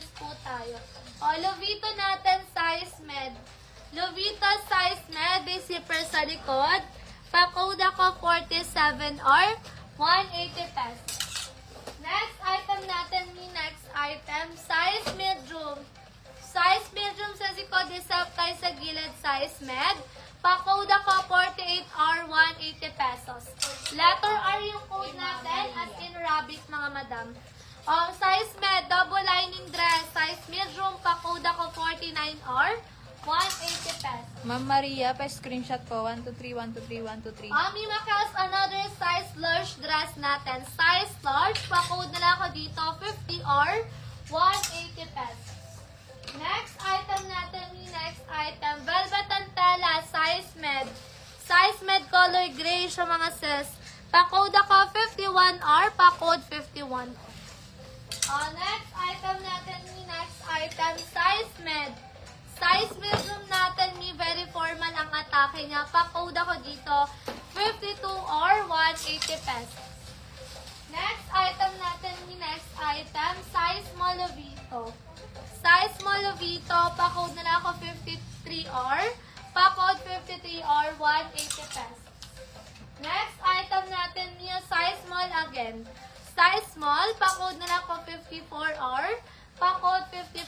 accessories po tayo. O, Lovito natin, size med. Lovito size med, may zipper sa likod. Pa-code ako 47 or 180 pesos. Next item natin, next item, size medium. Size medium sa likod, isap tayo sa gilid, size med. Pa-code ako 48 or 180 pesos. Letter R yung code natin, as in rabbit mga madam. Size med, double lining dress, size medium, pa-code ako 49 or 180 pesos. Ma'am Maria, pa-screenshot po. 123, 123, 123. Ami Makas, another size large dress natin. Size large, pa-code na lang ako dito, 50 or 180 pesos. Next item natin, next item, velvet and tela, size med. Size med color gray siya mga sis. Pa-code ako 51 or pa-code 51. Next item natin, next item, size med. Size medium natin, very formal ang atake niya. Pa-code ako dito, 52 or 180 pesos. Next item natin, next item, size small Lovito. Size small Lovito, pa-code na lang ako 53 or pa-code 53 or 180 pesos. Next item natin, size small again. Size small, pa-code na lang ako 54 or pa-code 50